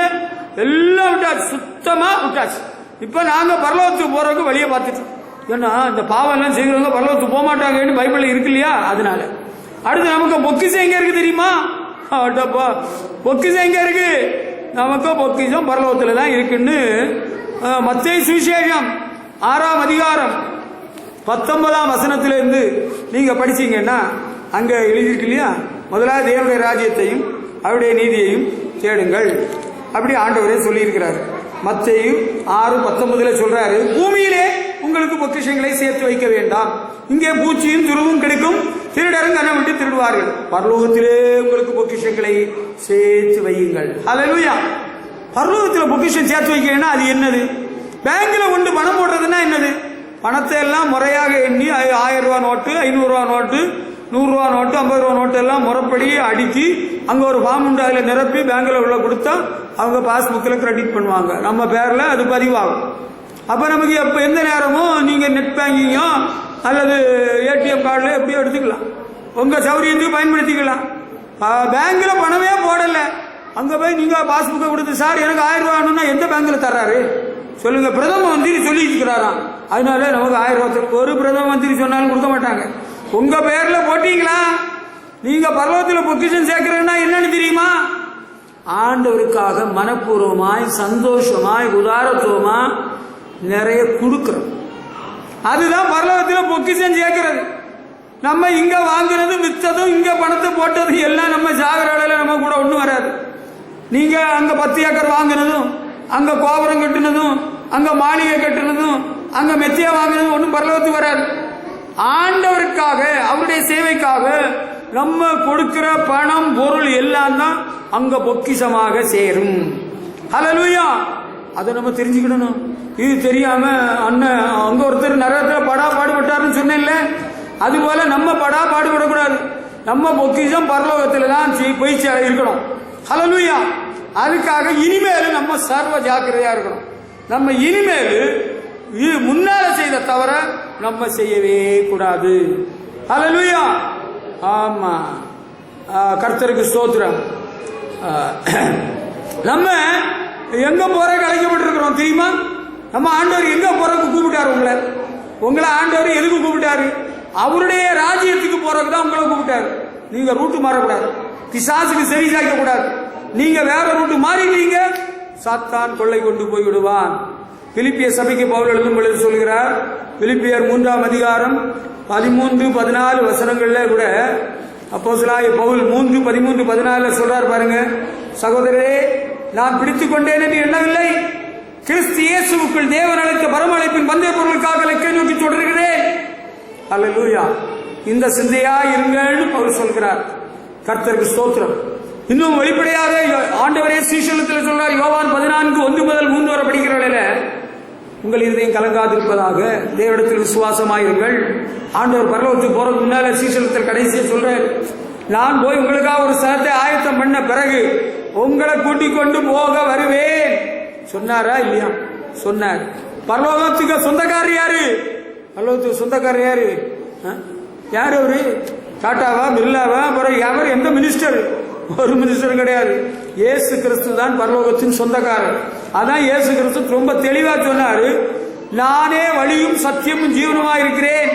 Speaker 1: எல்லாம் விட்டாச்சு, சுத்தமா விட்டாச்சு. இப்ப நாங்க பரலோகத்துக்கு போறதுக்கு வழியை பார்த்துட்டோம். ஏன்னா இந்த பாவம் எல்லாம் செய்கிறவங்க பரலோகத்துக்கு போக மாட்டாங்கன்னு பைபிள்ல இருக்கு இல்லையா? அதனால அடுத்து நமக்கு பொக்கிஷம் எங்க இருக்கு தெரியுமா? பொக்கிஷம் எங்க இருக்கு? நமக்கு பொக்கிஷம் பரலோகத்துல தான் இருக்குன்னு மத்தேயு சுவிசேஷம் 6ஆம் அதிகாரம் 19ஆம் வசனத்திலிருந்து நீங்க படிச்சீங்கன்னா அங்க எழுதியிருக்கு இல்லையா? முதலாவது தேவனுடைய ராஜ்யத்தையும் அவருடைய நீதியையும் தேடுங்கள், அப்படி ஆண்டவரே சொல்லி இருக்கிறாரு. மத்தேயு 6:19 சொல்றாரு, பூமியிலே உங்களுக்கு பொக்கிஷங்களை சேர்த்து வைக்க வேண்டாம், இங்கே பூச்சியும் துருவும் கிடைக்கும், திருடரும் கண்ணை விட்டு திருடுவார்கள், பரலோகத்திலே உங்களுக்கு பொக்கிஷங்களை சேர்த்து வையுங்கள். ஹல்லேலூயா. பரலோகத்தில் பொக்கிஷம் சேர்த்து வைக்கணும்னா அது என்னது? பேங்க்ல கொண்டு பணம் போடுறதுன்னா என்னது? பணத்தை எல்லாம் முறையாக எண்ணி 1000 ரூபா நோட்டு, 500 ரூபா நோட்டு, 100 ரூபா நோட்டு, 50 ரூபா நோட்டு எல்லாம் முறைப்படி அடுக்கி அங்க ஒரு ஃபார்ம் உண்டு, அதில் நிரப்பி பேங்க்ல உள்ள கொடுத்தா அவங்க பாஸ்புக்கில் கிரெடிட் பண்ணுவாங்க, நம்ம பேர்ல அது பதிவாகும். அப்ப நமக்கு எப்ப எந்த நேரமும் நீங்க நெட் பேங்கிங்கோ அல்லது ஏடிஎம் கார்டுல எப்படியோ எடுத்துக்கலாம், உங்க சௌரியத்துக்கு பயன்படுத்திக்கலாம். பேங்க்ல பணமே போடல, அங்க போய் நீங்க பாஸ்புக்கை கொடுத்து, சார் எனக்கு 1000 ரூபா வேணும்னா எந்த பேங்க்ல தர்றாரு சொல்லுங்க? பிரதம மந்திரி சொல்லி இருக்கிறாராம், அதனால நமக்கு 1000 ரூபாய். ஒரு பிரதம மந்திரி சொன்னாலும் கொடுக்க மாட்டாங்க. உங்க பேர்ல போட்டீங்களா? நீங்க பரலோகத்தில் பொக்கிஷம் சேர்க்கிறேன்னா என்னன்னு தெரியுமா? ஆண்டவருக்காக மனப்பூர்வமாய் சந்தோஷமாய் உதாரத்துவமா நிறைய கொடுக்கிறோம். அதுதான் பரலோகத்தில் பொக்கிஷம் சேர்க்கிறது. நம்ம இங்க வாங்குறது வித்ததும் இங்க பணத்தை போட்டதும் எல்லாம் நம்ம ஜாகிரதையில நம்ம கூட ஒண்ணும் வராது. நீங்க அங்க 10 ஏக்கர் வாங்கினதும், அங்க கோபுரம் கட்டினதும், அங்க மாளிகை கட்டினதும், அங்க மெத்தியா வாங்கினதும் ஒன்றும் பரலோகத்துக்கு வராது. ஆண்டவருக்காக அவருடைய சேவைக்காக நம்ம கொடுக்கிற பணம் பொருள் எல்லாம் தான் அங்க பொக்கிஷமாக சேரும். ஹல்லேலூயா. அதை நம்ம தெரிஞ்சுக்கிடணும். இது தெரியாம அண்ணன் அங்க ஒருத்தர் நரகத்துல படா பாடுபட்டாருன்னு சொன்னேன்ல, அது போல நம்ம படா பாடுபடக்கூடாது. நம்ம பொக்கிஷம் பரலோகத்துல தான் போய் இருக்கணும். ஹல்லேலூயா. அதுக்காக இனிமேல் நம்ம சர்வ ஜாக்கிரதையா இருக்கணும். நம்ம இனிமேல் முன்னால செய்த தவிர நம்ம செய்யவே கூடாது. ஹல்லேலூயா. ஆமா, கர்த்தருக்கு ஸ்தோத்திரம். நம்ம எங்க போறதுக்கு அழைக்கப்பட்டிருக்கிறோம் தெரியுமா? நம்ம ஆண்டவர் எங்க போறதுக்கு கூப்பிட்டாரு? உங்களை ஆண்டவர் எதுக்கு கூப்பிட்டாரு? அவருடைய ராஜ்யத்துக்கு போறதுக்கு தான் உங்களை கூப்பிட்டாரு. நீங்க ரூட்டு மாறக்கூடாது, பிசாசுக்கு சரி சாய்க்க கூடாது. நீங்க வேற ரூட்டு மாறிட்டீங்க, சாத்தான் கொள்ளை கொண்டு போய் விடுவான். பிலிப்பிய சபைக்கு பவுல் எழுதும் பொழுது சொல்கிறார், பிலிப்பியர் 3ஆம் அதிகாரம் 13-14 வசனங்கள்ல கூட அப்போஸ்தலனாகிய பவுல் 3:13-14 சொல்றார் பாருங்க. சகோதரரே, நான் பிடித்துக் கொண்டேன் என்று எண்ணவில்லை, கிறிஸ்து இயேசுவுக்குள் தேவன் அழைத்த பரம அழைப்பின் பந்தய பொருளுக்காக இலக்கை நோக்கி தொடர்கிறேன். அல்லேலூயா. இந்த சிந்தையா இருங்கள்னு பவுல் சொல்கிறார். கர்த்தருக்கு ஸ்தோத்திரம். இன்னும் வெளிப்படையாக ஆண்டவரே சீஷலத்தில் சொல்றார், யோவான் 14:1-3 வரை படிக்கிற வேளையில, உங்கள் இருதயம் கலங்காதிருப்பதாக தேவனிடத்தில் விசுவாசமாயிருங்கள். ஆண்டவர் பரலோகத்துக்கு போறதுக்கு முன்னால சீஷலத்தில் கடைசியா சொல்றார், நான் போய் உங்களுக்காக ஒரு ஸ்தலத்தை ஆயத்தம் பண்ண பிறகு உங்களை கூட்டிக் கொண்டு போக வருவேன். சொன்னாரா இல்லையா? சொன்னார். பரலோகத்துக்கு சொந்தக்காரர் யாரு? பரலோகத்துக்கு சொந்தக்காரர் யாரு? யார் அவரு? டாட்டாவா, பிர்லாவா, அப்புறம் அவர் எந்த மினிஸ்டர்? ஒரு மினிஸ்டரும் கிடையாது. இயேசு கிறிஸ்து தான் பரலோகத்தின் சொந்தக்காரர். அதான் இயேசு கிறிஸ்து ரொம்ப தெளிவா சொன்னாரு, நானே வழியும் சத்தியமும் ஜீவனுமா இருக்கிறேன்,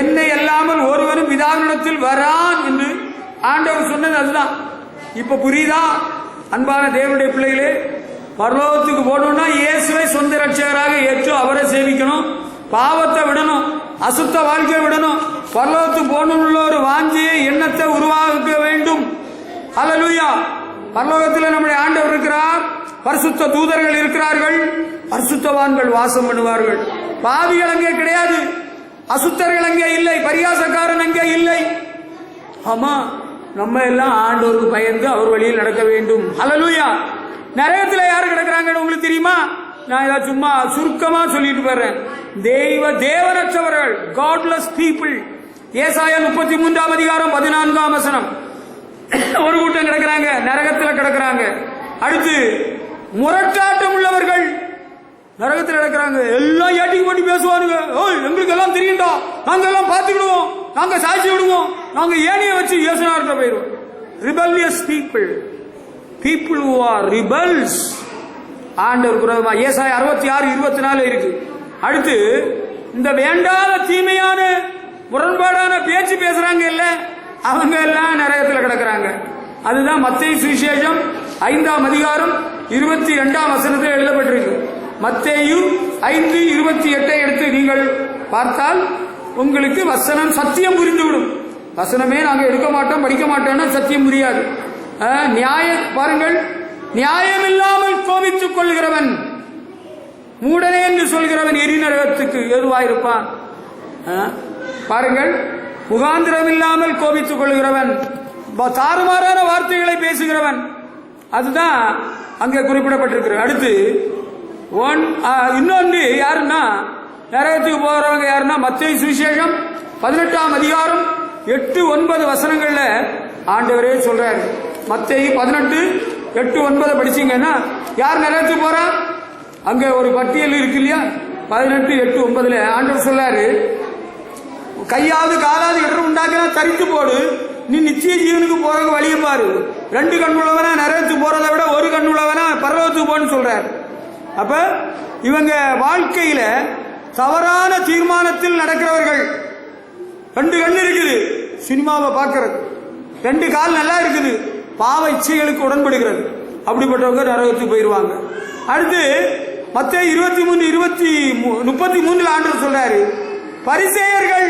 Speaker 1: என்னை அல்லாமல் ஒருவனும் பிதாவினிடத்தில் வரான் என்று ஆண்டவர் சொன்னது அதுதான். இப்ப புரியுதா அன்பான தேவனுடைய பிள்ளைகளே? பரலோகத்துக்கு போகணும்னா இயேசுவை சொந்த ரட்சகராக ஏற்று அவரை சேவிக்கணும், பாவத்தை விடணும், அசுத்த வாழ்க்கையை விடணும், பரலோகத்துக்கு போகணும்னு ஒரு வாஞ்சியை எண்ணத்தை உருவாக்க வேண்டும். ஹல்லேலூயா. பரலோகத்தில் நம்முடைய ஆண்டவர் இருக்கிறார், பரிசுத்த தூதர்கள் இருக்கிறார்கள், பரிசுத்தவான்கள் வாசம் பண்ணுவார்கள். பாவிகள் அங்கே கிடையாது, அசுத்தர்கள் அங்கே இல்லை, பரியாசக்காரன் அங்கே இல்லை. ஆமா, நம்ம எல்லாம் ஆண்டவருக்கு பயந்து அவர் வழியில் நடக்க வேண்டும். ஹல்லேலூயா. நரகத்தில் யாரு கிடக்குறாங்கன்னு உங்களுக்கு தெரியுமா? நான் இதை சும்மா சுருக்கமா சொல்லிட்டு போறேன். தேவனற்றவர்கள், காட்லெஸ் பீப்புள். ஏசாயா 33 அதிகாரம் 14 வசனம். ஒரு கூட்டம் கிடக்குறாங்க, நரகத்தில் கிடக்குறாங்க. அடுத்து முரட்டாட்டம் உள்ளவர்கள் நரகத்தில் கிடக்குறாங்க. எல்லாம் ஏட்டிக்கு போட்டி பேசுவானுங்க. எங்களுக்கு எல்லாம் தெரியும்டா, நாங்க எல்லாம் பார்த்துக்கிடுவோம், நாங்க சாட்சி விடுவோம், நாங்க ஏனிய வச்சு யோசனார்கிட்ட போயிடுவோம். Rebellious people, people who are rebels. ஆண்டவர் விரோதமா ஏசாயா 66:24 இருக்கு. அடுத்து இந்த வேண்டாத தீமையான முரண்பாடான பேச்சு பேசுறாங்க இல்ல, அவங்க எல்லாம் நரகத்தில் கிடக்குறாங்க. அதுதான் மத்தேயு சுவிசேஷம் 5 அதிகாரம் 22 வசனத்தில் எழுதப்பட்டிருக்கு. மத்தேயு 5:28 எடுத்து நீங்கள் பார்த்தால் உங்களுக்கு வசனம் சத்தியம் புரிந்துவிடும். வசனமே நாங்க எடுக்க மாட்டோம், படிக்க மாட்டோம்னா சத்தியம் புரியாது. பாருங்கள், நியாயம் இல்லாமல் கோபித்துக் கொள்கிறவன், மூடனே என்று சொல்கிறவன் எரிநரகத்துக்கு ஏதுவாயிருப்பான். பாருங்கள், முகாந்திரம் இல்லாமல் கோபித்துக் கொள்கிறவன், தாறுமாறான வார்த்தைகளை பேசுகிறவன், அதுதான் அங்கே குறிப்பிடப்பட்டிருக்கிறது. அடுத்து இன்னொன்று யாருன்னா நரகத்துக்கு போகிறவங்க யாருன்னா மத்தேயு சுவிசேஷம் 18 அதிகாரம் 8-9 வசனங்கள்ல ஆண்டவரே சொல்றாரு. மத்தேயு 18:8-9 படிச்சீங்கன்னா யார் நரகத்துக்கு போறா? அங்க ஒரு பட்டியல் இருக்கு இல்லையா? 18:8-9 ஆண்டவர் சொல்றாரு, கையாவது காலாவது இடர் உண்டாக்கினா தரித்து போடு, நீ நிச்சய ஜீவனுக்கு போறதுக்கு வழிய பாரு. 2 கண் உள்ளவனா நரகத்துக்கு போறதை விட 1 கண் உள்ளவனா பரலோகத்துக்கு போன்னு சொல்றாரு. அப்ப இவங்க வாழ்க்கையில தவறான தீர்மானத்தில் நடக்கிறவர்கள். 2 கண் இருக்குது, சினிமாவை பார்க்கறது, 2 கால் நல்லா இருக்குது, பாவ இச்சைகளுக்கு உடன்படுகிறது. அப்படிப்பட்டவங்க நரகத்துக்கு போயிருவாங்க. அடுத்து மத்தேயு 23:33 ஆண்டவர் சொல்றாரு, பரிசேயர்கள்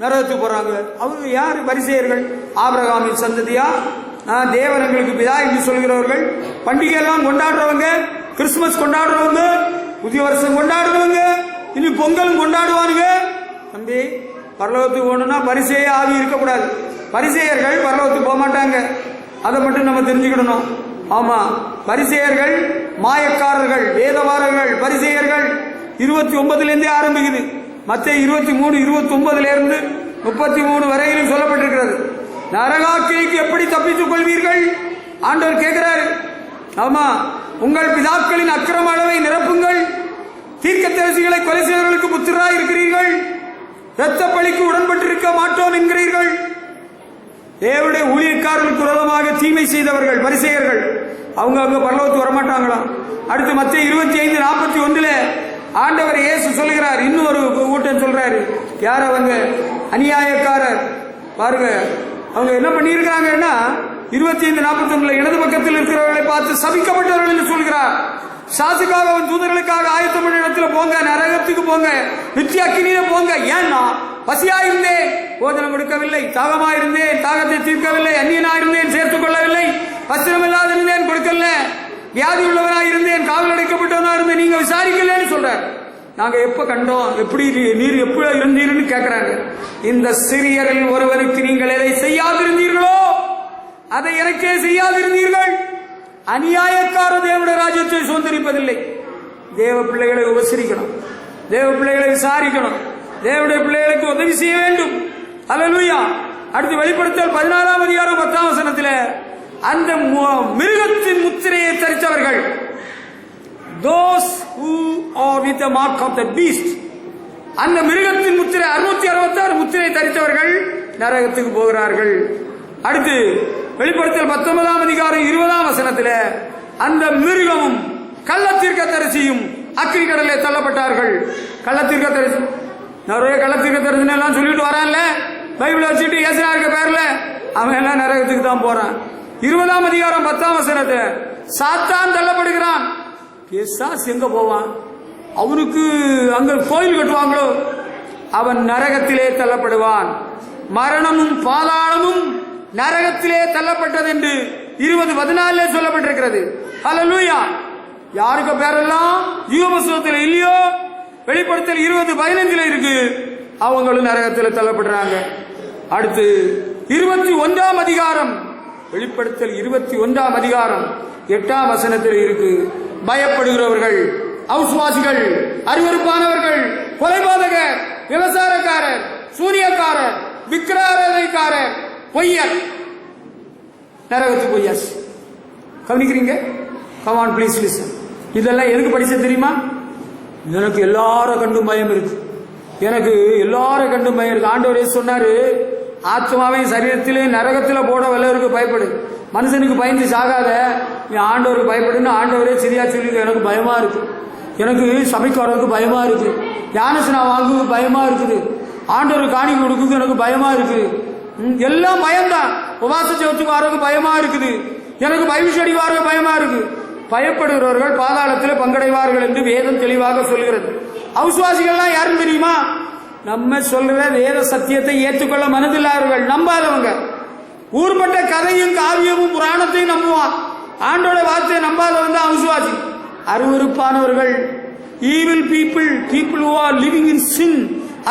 Speaker 1: நரகத்துக்கு போறாங்க. அவங்க யாரு பரிசேயர்கள்? ஆபிரகாமின் சந்ததியா, தேவனங்களுக்கு பிதா என்று சொல்கிறவர்கள், பண்டிகை எல்லாம் கொண்டாடுறவங்க, கிறிஸ்துமஸ் கொண்டாடுறவங்க, புதிய வருஷம் கொண்டாடுறவங்க, இனி பொங்கல் கொண்டாடுவானுங்க. தம்பி, பரலோகத்துக்கு போகணும்னா பரிசேய ஆவி இருக்கக்கூடாது. பரிசேயர்கள் பரலோகத்துக்கு போக மாட்டாங்க, அதை மட்டும் நம்ம தெரிஞ்சுக்கிடணும். ஆமா, பரிசேயர்கள் மாயக்காரர்கள், வேதவாரர்கள். பரிசேயர்கள் 29 ஆரம்பிக்குது. மத்தேயு 23:29 33 வரையிலும் சொல்லப்பட்டிருக்கிறது. நரகாக்கினிக்கு எப்படி தப்பித்துக் கொள்வீர்கள்? ஆண்டவர் கேட்கிறாரு. ஆமா, உங்கள் பிதாக்களின் அக்கிரம அளவை நிரப்புங்கள், தீர்க்கதரிசிகளை கொலை செய்தவர்களுக்கு புத்திராய் இருக்கிறீர்கள், இரத்த பலிக்கு உடன்பட்டிருக்க மாட்டோம் என்கிறீர்கள். தேவனுடைய ஊழியக்காரர்களுக்கு விரோதமாக தீமை செய்தவர்கள் பரிசேயர்கள், அவங்க பரலோகத்துக்கு வரமாட்டாங்களாம். அடுத்து மத்தேயு 25:41 ஆண்டவர் இயேசு சொல்கிறார், இன்னொரு கூட்டம் சொல்றாரு. யார் அவங்க? அநியாயக்காரர். பாருங்க, அவங்க என்ன பண்ணியிருக்காங்கன்னா 25:41 இடது பக்கத்தில் இருக்கிறவர்களை பார்த்து சபிக்கப்பட்டவர்கள் என்று சொல்கிறார். சாசுக்காக அவன் தூதர்களுக்காக ஆயத்தம் பண்ண இடத்துல போங்க, நரகத்துக்கு போங்க, நித்திய அக்கினியில போங்க. ஏன்னா பசியாயிருந்தேன், போதனம் கொடுக்கவில்லை, தாகமாயிருந்தேன், தாகத்தை தீர்க்கவில்லை, அந்நியனாயிருந்தேன், சேர்த்துக் கொள்ளவில்லை, வஸ்திரமில்லாத இருந்தேன், கொடுக்கல, வியாதி உள்ளவனாயிருந்தேன், காவல் அடைக்கப்பட்டவனா இருந்தேன், நீங்க விசாரிக்கலன்னு சொல்றார். நாங்க எப்ப கண்டோம், எப்படி நீர் எப்ப இருந்தீர்னு கேட்கிறாங்க. இந்த சிறியரில் ஒருவருக்கு நீங்கள் எதை செய்யாதிருந்தீர்களோ அதை எனக்கே செய்யாதிருந்தீர்கள். அநியாயக்கார தேவனுடைய ராஜ்யத்தை சுதந்திரிப்பதில்லை. தேவ பிள்ளைகளை உபசரிக்கணும், தேவ பிள்ளைகளை விசாரிக்கணும், தேவனுடைய பிள்ளைகளுக்கு உதவி செய்ய வேண்டும். அல்லேலூயா. அடுத்து வெளிப்படுத்தல் 16 அதிகாரம் 10 வசனத்தில் அந்த மிருகத்தின் முத்திரையை தரித்தவர்கள், those who are with the mark of the beast, அந்த மிருகத்தின் முத்திரை 666 முத்திரை தரித்தவர்கள் நரகத்துக்கு போகிறார்கள். அடுத்து வெளிப்படுத்தல் 19ஆம் அதிகாரம் 20ஆம் வசனத்தில் அந்த மிருகமும் கள்ளத்தீர்க்கதரிசியும் அக்கினி கடலிலே தள்ளப்பட்டார்கள். கள்ளத்தீர்க்கதரிசி நிறைய கள்ளத்தீர்க்கதரிசின்னு எல்லாம் சொல்லிட்டு வரான்ல, பைபிளை வச்சுட்டு ஏசுனாருக்க பேர்ல அவன் எல்லாம் நரகத்துக்கு தான் போறான். 20ஆம் அதிகாரம் 10ஆம் வசனத்தில் சாத்தான் தள்ளப்படுகிறான். பிசாசு எங்க போவான்? அவனுக்கு அங்க கோயில் கட்டுவாங்களோ, அவன் நரகத்திலே தள்ளப்படுவான். மரணமும் பாதாளமும் நரகத்திலே தள்ளப்பட்டது என்று 20:14 சொல்லப்பட்டிருக்கிறது. ஹல்லேலூயா. யாருக்கு பேரெல்லாம் ஜீவ புத்தகத்தில் இல்லையோ, வெளிப்படுத்தல் 20:15 இருக்கு, அவங்களும் நரகத்தில் தள்ளப்படுறாங்க. அடுத்து 21ஆம் அதிகாரம், வெளிப்படுத்தல் 21ஆம் அதிகாரம் 8ஆம் வசனத்தில் இருக்கு, பயப்படுகிறவர்கள், அவிசுவாசிகள், அருவருப்பானவர்கள், கொலைபாதகர், விபசாரக்காரர், சூனியக்காரர், விக்கிரகாராதனைக்காரர், பொய்யர், நரகத்து பொய்யஸ். கவனிக்கிறீங்க? Come on please listen. இதெல்லாம் எதுக்கு படிச்ச தெரியுமா? எனக்கு எல்லாரும் கண்டும் பயம் இருக்கு, எனக்கு எல்லாரும் கண்டும் பயம் இருக்கு. ஆண்டவரே சொன்னாரு, ஆத்மாவையும் சரீரத்திலையும் நரகத்தில் போட வல்லவருக்கு பயப்படு, மனுஷனுக்கு பயந்து சாகாத, நீ ஆண்டவருக்கு பயப்படுன்னு ஆண்டவரே சரியா சொல்லி. எனக்கு பயமா இருக்கு, எனக்கு சபைக்கு வர்றதுக்கு பயமா இருக்கு, ஞானஸ்நானம் நான் வாங்குறதுக்கு பயமா இருக்குது, ஆண்டவருக்கு காணிக்கை கொடுக்குறது எனக்கு பயமா இருக்கு, எல்லாம் பயம்தான். உபாச ஜெபத்துக்கு வர்றதுக்கு பயமா இருக்குது, எனக்கு பைபிள் ஸ்டடி வர பயமா இருக்கு. பயப்படுகிறவர்கள் பாதாளத்தில் பங்கடைவார்கள் என்று வேதம் தெளிவாக சொல்கிறது. அவிசுவாசிகள்லாம் யாரும் தெரியுமா? நம்ம சொல்ற வேத சத்தியத்தை ஏற்றுக்கொள்ள மனதில்லாதவர்கள், நம்பாதவங்க. ஊர்பட்ட கதையும் காவியமும் புராணத்தையும் நம்புவான், ஆண்டோட வார்த்தையை நம்பாதவன் தான் அவிசுவாசி. அருவருப்பானவர்கள், evil people, people who are living in sin,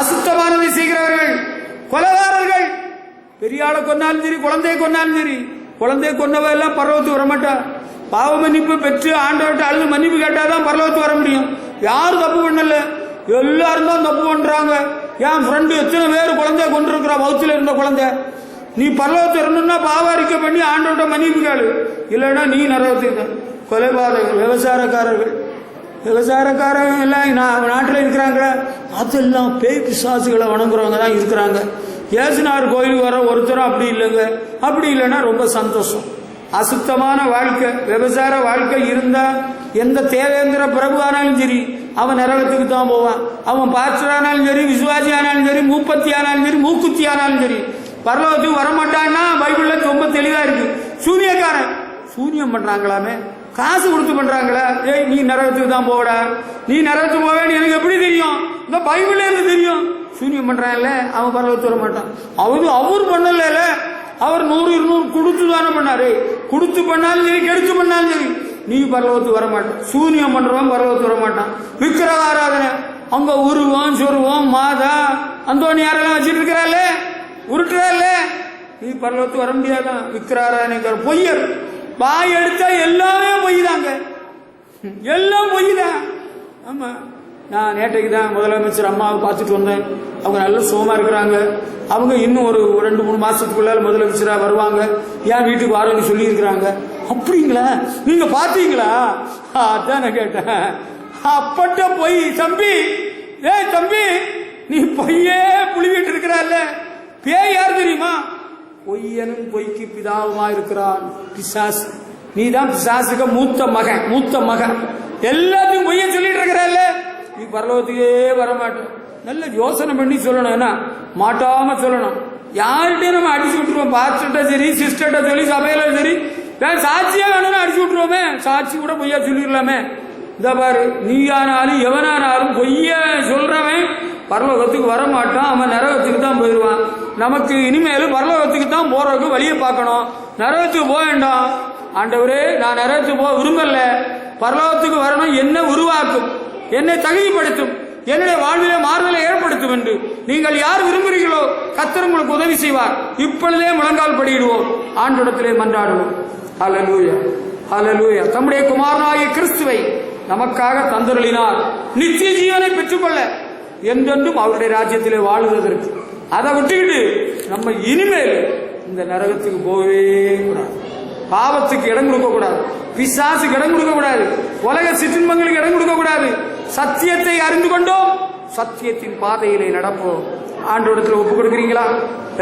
Speaker 1: அசுத்தமானதை செய்கிறவர்கள், கொலைகாரர்கள். பெரிய ஆளை கொன்னாலும் சரி, குழந்தையை கொன்னாலும் சரி, குழந்தையை கொன்னவ எல்லாம் பரலோகத்துக்கு வரமாட்டா. பாவ மன்னிப்பு பெற்று ஆண்டவர்கிட்ட அழுது மன்னிப்பு கேட்டாதான் பரலோகத்துக்கு வர முடியும். யாரும் தப்பு பண்ணல, எல்லாரும் தான் தப்பு பண்றாங்க. என் ஃப்ரெண்டு எத்தனை பேர் குழந்தைய கொண்டு இருக்கிறா, வகுத்துல இருந்த குழந்தை. நீ பரலோகத்துக்கு வரணும்னா பாவ அறிக்கை பண்ணி ஆண்டவர்கிட்ட மன்னிப்பு கேளு, இல்லைன்னா நீ நரகத்துக்கு. கொலைபாதகர்கள், விபசாரக்காரர்கள், விபசாரக்காரங்க எல்லாம் நாட்டில் இருக்கிறாங்க, அதெல்லாம் பேய் பிசாசுகளை வணங்குறவங்க தான் இருக்கிறாங்க. ஏசுனார் கோயிலுக்கு வர ஒருத்தரும் அப்படி இல்லைங்க. அப்படி இல்லைன்னா ரொம்ப சந்தோஷம். அசுத்தமான வாழ்க்கை, விபசார வாழ்க்கை இருந்தா எந்த தேவேந்திர பிரபு ஆனாலும் சரி அவன் நரகத்துக்கு தான் போவான். அவன் பாஸ்டர் ஆனாலும் சரி, விசுவாசி ஆனாலும் சரி, மூப்பத்தி ஆனாலும் சரி, மூக்குத்தி ஆனாலும் சரி, பரலோகத்துக்கு வரமாட்டான்னா பைபிள்ல ரொம்ப தெளிவா இருக்கு. சூனியக்காரன், சூனியம் பண்றாங்களாமே, காசு கொடுத்து பண்றாங்களா, ஏய் நீ நரகத்துக்கு தான் போவடா, நீ நரகத்துக்கு போவேன்னு எனக்கு எப்படி தெரியும்? இந்த பைபிள்ல இருந்து தெரியும். சூனியம் பண்றான்ல அவன் பரலோகத்துக்கு வர மாட்டான். அவர் பண்ணல, அவர் 100-200 கொடுத்து தானே பண்ணாரு. கொடுத்து பண்ணாலும் சரி, கெடுத்து பண்ணாலும் சரி, நீ பரலோகத்துக்கு வர மாட்டான். சூனியம் பண்றவன் பரலோகத்துக்கு வர மாட்டான். விக்கிரக ஆராதனை, அங்க உருவம் சொருவம் மாதா அந்தோணி யாரெல்லாம் வச்சுட்டு இருக்கிறாள், உருட்டுறாள், நீ பரலோகத்துக்கு வர முடியாதான். விக்கிரக ஆராதனை பொய்யர், வாய் எடுத்தா எல்லாமே பொய் தாங்க, எல்லாம் பொய் தான். ஆமா, நான் நேற்றைக்கு தான் முதலமைச்சர் அம்மாவை பார்த்துட்டு வந்தேன். அவங்க நல்ல சுகமா இருக்கிறாங்க. அவங்க இன்னும் ஒரு 2-3 மாசத்துக்குள்ள முதலமைச்சரா வருவாங்க, என் வீட்டுக்கு வரேன்னு சொல்லி இருக்கிறாங்க. அப்படிங்களா, நீங்க பாத்தீங்களா? அதான் நான் கேட்டேன். அப்பட்ட பொய் தம்பி, ஏய் தம்பி, நீ பொய்யே புளிவிட்டு இருக்கிறாள். பேய் யார் தெரியுமா? பொய்யனும் பொய்க்கு பிதாவுமா இருக்கிறான் பிசாசு. நீ தான் பிசாசுக்கு மூத்த மகன். எல்லாத்தையும் பொய்ய சொல்லிட்டு இருக்கிறாள். நீ பரலோகத்துக்கே வரமாட்டேன். நல்ல யோசனை பண்ணி சொல்லணும், என்ன மாட்டாம சொல்லணும். யார்கிட்டயும் நம்ம அடிச்சு விட்டுருவோம், பாஸ்டர்ட்ட சரி, சிஸ்டர்ட்ட சரி, சபையில சரி, சாட்சியா வேணும்னு அடிச்சு விட்டுருவோமே, சாட்சி கூட பொய்யா சொல்லிடலாமே. இந்த பாரு, நீயானாலும் எவனானாலும் பொய்ய சொல்றவன் பரலோகத்துக்கு வரமாட்டான், அவன் நரகத்துக்கு தான் போயிடுவான். நமக்கு இனிமேலும் பரலோகத்துக்கு தான் போறதுக்கு வழியை பார்க்கணும். நரகத்துக்கு போக வேண்டாம். ஆண்டவரே, நான் நரகத்துக்கு போக விரும்பல, பரலோகத்துக்கு வரணும், என்ன உருவாக்கும், என்னை தகுதிப்படுத்தும், என்னுடைய வாழ்விலே மாறுதலை ஏற்படுத்தும் என்று நீங்கள் யார் விரும்புகிறீர்களோ கர்த்தர் உங்களுக்கு உதவி செய்வார். இப்பொழுதே முழங்கால் படியிடுவோம், ஆண்டவரிடத்திலே மன்றாடுவோம். ஹல்லேலூயா, ஹல்லேலூயா. தம்முடைய குமாரனாகிய கிறிஸ்துவை நமக்காக தந்தருளினார், நித்திய ஜீவனை பெற்றுக்கொள்ள, என்றென்றும் அவருடைய ராஜ்யத்திலே வாழுவதற்கு. அதை விட்டுக்கிட்டு நம்ம இனிமேல் இந்த நரகத்துக்கு போகவே கூடாது. பாவத்துக்கு இடம் கொடுக்க கூடாது, பிசாசுக்கு இடம் கொடுக்க கூடாது, உலக சிற்றின்பங்களுக்கு இடம் கொடுக்க கூடாது. சத்தியத்தை அறிந்து கொண்டோம், சத்தியத்தின் பாதையிலே நடப்போம். ஆண்டவரிடத்தில் ஒப்பு கொடுக்குறீங்களா?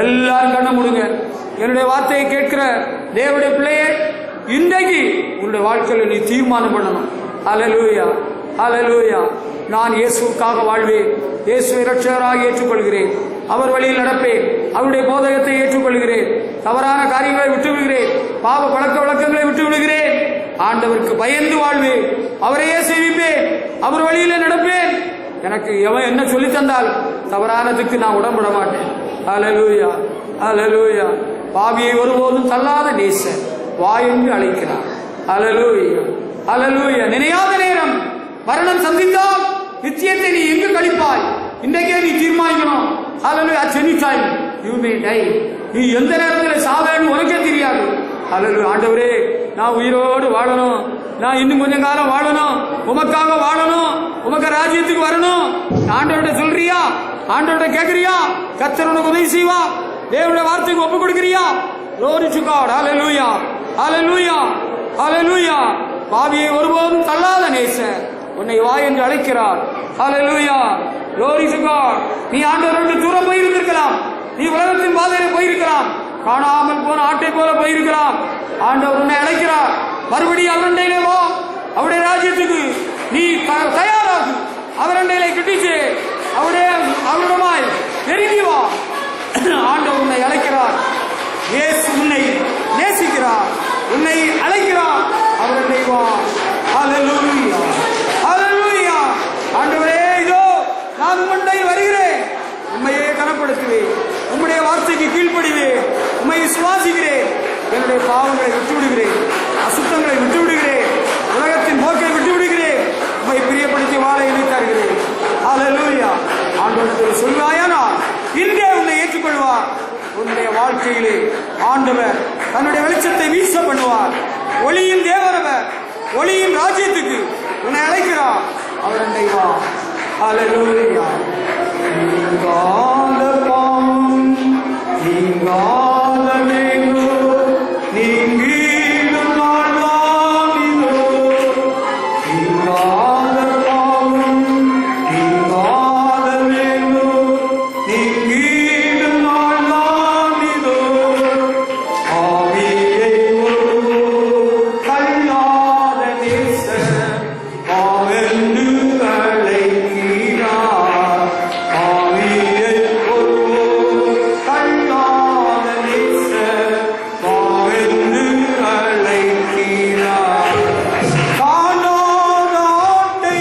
Speaker 1: எல்லாரும் கண்ண முடுங்க. என்னுடைய வார்த்தையை கேட்கிற தேவனுடைய பிள்ளையே, இன்றைக்கு உன்னுடைய வாழ்க்கையில் நீ தீர்மானம் பண்ணணும். அல்லேலூயா, அல்லேலூயா. நான் இயேசுவுக்காக வாழ்வேன், இயேசுவை இரட்சகராக ஏற்றுக்கொள்கிறேன், அவர் வழியில் நடப்பேன், அவருடைய போதகத்தை ஏற்றுக்கொள்கிறேன், தவறான காரியங்களை விட்டு விடுகிறேன், பாவ பழக்க வழக்கங்களை விட்டு விடுகிறேன், ஆண்டவருக்கு பயந்து வாழ்வேன், அவரையே சேவிப்பேன், அவர் வழியில நடப்பேன். எனக்கு எவன் என்ன சொல்லி தந்தால் தவறானதுக்கு நான் உடம்பட மாட்டேன். அல்லேலூயா, அல்லேலூயா. பாவியை ஒருபோதும் தள்ளாத நேசர் வாயென்று அழைக்கிறார். அல்லேலூயா, அல்லேலூயா. நினையாத நேரம் மரணம் சந்தித்தால் நிச்சயத்தை நீ எங்கு கழிப்பாய்? இன்றைக்கே நீ தீர்மானிக்கணும். அல்லேலூயா. Any time you may die. நீ எந்த நேரத்தில் சாவேன்னு உனக்கே தெரியாது. அல்லேலூயா. ஆண்டவரே, நான் உயிரோடு வாழணும், நான் இன்னும் கொஞ்சம் காலம் வாழணும், உமக்காக வாழணும், உமக்கு ராஜ்யத்துக்கு வரணும். ஆண்டவர்கிட்ட சொல்றியா? ஆண்டவர்கிட்ட கேட்கறியா? கர்த்தர் உனக்கு உதவி செய்வா. தேவனுடைய வார்த்தைக்கு ஒப்பு கொடுக்கிறியா? Glory to God. Hallelujah, hallelujah, hallelujah. பாவியை ஒருபோதும் தள்ளாத நேசர் உன்னை வா என்று அழைக்கிறார். Hallelujah, glory to God. நீ ஆண்டவரோடு தூரம் போயிருந்திருக்கலாம், நீ உலகத்தின் பாதையில போயிருக்கலாம், காணாமல் போன ஆட்டை போல போயிருக்கலாம். ஆண்டவர் உன்னை அழைக்கிறார். மறுபடியும் அவரண்டையிலே வா, அவருடைய ராஜ்யத்துக்கு நீ தயாராகு. அவரண்டையிலே கிட்டிச்சு அவருடமாய் நெருங்கி வா. ஆண்டவர் உன்னை அழைக்கிறார். இயேசு உன்னை நேசிக்கிறார், உன்னை அழைக்கிறார். அவரண்டை வா. ஹல்லேலூயா, ஹல்லேலூயா. ஆண்டவரே, இதோ நான் உம்முண்டை வருகிறேன், உம்மையே கனப்படுத்துவேன், உம்முடைய வார்த்தைக்கு கீழ்ப்படிவேன், உம்மை விசுவாசிக்கிறேன், என்னுடைய பாவங்களை விட்டு விடுகிறேன், அசுத்தங்களை விட்டு விடுகிறேன், உலகத்தின் போக்கை விட்டு விடுகிறேன், உம்மை பிரியப்படுத்தி வாழ இணைத்தார்கள். ஹல்லேலூயா. ஆண்டவரிடத்தில் சொல்வாயானால் இன்றே உன்னை ஏற்றுக்கொள்வார். உன்னுடைய வாழ்க்கையிலே ஆண்டவர் தன்னுடைய வெளிச்சத்தை வீச பண்ணுவார். ஒளியின் தேவனவர், ஒளியின் ராஜ்யத்துக்கு உன்னை அழைக்கிறார். அவர் அண்டை வா. ஹல்லேலூயா. நீங்காத பாவம் நீங்காத வேங்கோ, நீங்கிடும் நாள்தான் இதோ. நீங்காத பாவம் நீங்காத வேங்கோ, நீங்கிடும் நாள்தான் இதோ. ஆவியை ஒரு கல்லாத நேசர் ஆவென்று அழைக்கிறார். ஆவியை ஒரு கல்லாத நேசர் ஆவென்று அழைக்கிறார். காணாத ஆட்டை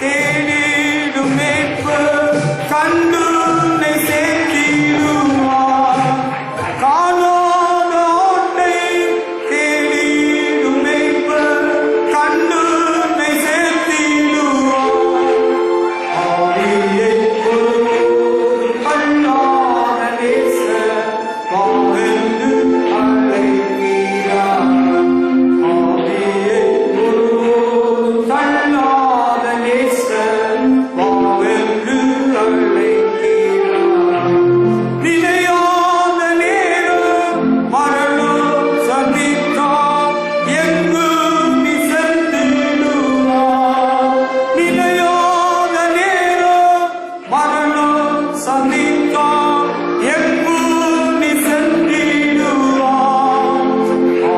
Speaker 1: தேடிடும் மேய்ப்பர் கண்டு உன்னை சேர்த்திடுவார். காணாத ஆட்டை தேடிடும் மேய்ப்பர் கண்டு உன்னை சேர்த்திடுவார். ஆவியை ஒருபோதும் கல்லாத நேசர் வாவென்று அழைக்கிறார். ஆவியை ஒருபோதும் கல்லாத நேசர் வாவென்று அழைக்கிறார். நிலையான நேரம் மரணம் சந்தித்தால் எங்கும் நீ சென்றிடுவார். நிலையான நேரம் மரணம் சந்தித்தால் எங்கும் நீ சென்றிடுவார்.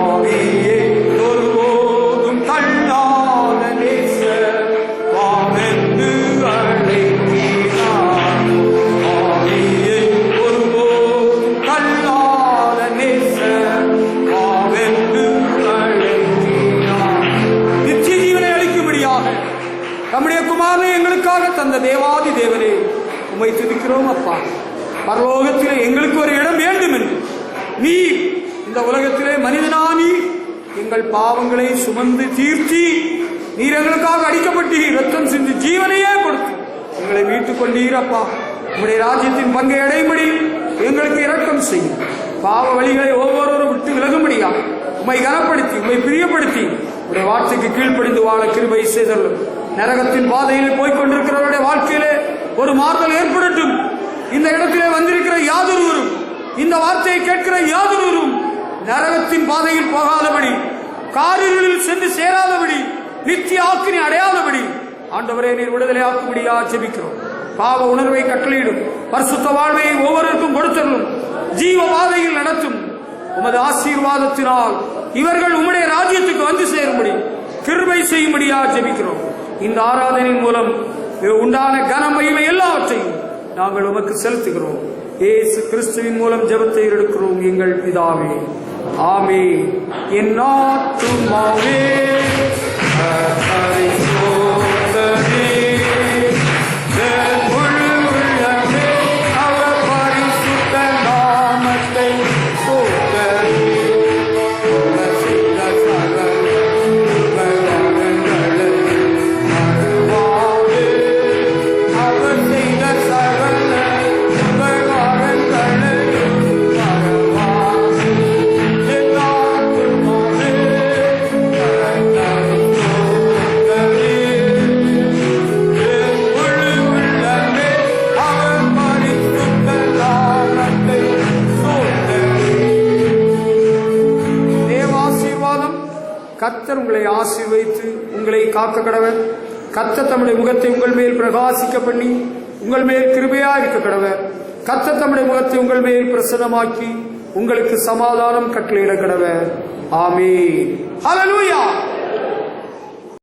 Speaker 1: ஆவியை ஒருபோதும் தள்ளாத நேசர் வாவென்று அழைக்கிறார். ஆவியை ஒருபோதும் தள்ளாத நேசர் வாவென்று அழைக்கிறார். நித்திய ஜீவனை அளிக்கும்படியாக நம்முடைய குமாரனை எங்களுக்காக தந்த தேவாதி தேவனே, உம்மை துதிக்கிறோம் அப்பா. பரலோகத்திலே எங்களுக்கு ஒரு இடம் வேண்டும் என்று நீர் இந்த உலகத்திலே மனிதனானி எங்கள் பாவங்களை சுமந்து தீர்த்தி நீர் எங்களுக்காக அடிக்கப்பட்டு ரத்தம் சிந்தி ஜீவனையே கொடுத்து எங்களை மீட்டுக் கொண்டீர் அப்பா. உம்முடைய ராஜ்யத்தின் பங்கை அடையும்படி எங்களுக்கு இரக்கம் செய்யும். பாவ வழிகளை ஒவ்வொருவரும் விட்டு விலகும்படியா உம்மை கனப்படுத்தி உம்மை பிரியப்படுத்தி உடைய வார்த்தைக்கு கீழ்ப்படிந்து வாழ கிருபை செய்தருளும். நரகத்தின் பாதையில் போய்கொண்டிருக்கிறவருடைய வாழ்க்கையிலே ஒரு மாறுதல் ஏற்படட்டும். இந்த இடத்திலே வந்திருக்கிற யாதொருவரும், இந்த வார்த்தையை கேட்கிற யாதொருவரும் நரகத்தின் பாதையில் போகாதபடி, காரிருளில் சென்று சேராதபடி, நித்திய ஆக்கினை அடையாதபடி ஆண்டவரே நீர் விடுதலை ஆக்கும்படியா ஜெபிக்கிறோம். பாவ உணர்வை கட்டளையிடும். பரிசுத்த வாழ்வை ஒவ்வொருவருக்கும் கொடுத்தரும். ஜீவ பாதையில் நடத்தும். உமது ஆசீர்வாதத்தினால் இவர்கள் உம்முடைய ராஜ்யத்துக்கு வந்து சேரும்படி கிருபை செய்யும்படியா ஜெபிக்கிறோம். இந்த ஆராதனையின் மூலம் உண்டான கனம் மகிமை எல்லாவற்றையும் நாங்கள் உமக்கு செலுத்துகிறோம். இயேசு கிறிஸ்துவின் மூலம் ஜெபத்தை எடுக்கிறோம் எங்கள் பிதாவே. ஆமென். என் ஆத்துமாவே கர்த்தரை ஸ்தோத்திரி, என் முழு உள்ளமே அவர் பரிசுத்த நாமத்தை ஸ்தோத்திரி. அவர் செய்த சகல உபகாரங்களை மறவாதே. அவர் செய்த சகல உபகாரங்களை மறவாதே. என் ஆத்துமாவே கர்த்தரை ஸ்தோத்திரி, என் முழு உள்ளமே அவர் பரிசுத்த நாமத்தை ஸ்தோத்திரி. தேவாசீர்வாதம். கர்த்தர் உங்களை ஆசீர்வதித்து உங்களை காக்க கடவர். கர்த்தர் தம்முடைய முகத்தை உங்கள் மேல் பிரகாசிக்க பண்ணி உங்கள் மேல் கிருபையா இருக்க கடவர். கர்த்தர் தம்முடைய முகத்தை உங்கள் மேல் பிரசன்னமாக்கி உங்களுக்கு சமாதானம் கட்டளையிட கடவர். ஆமென். ஹல்லேலூயா.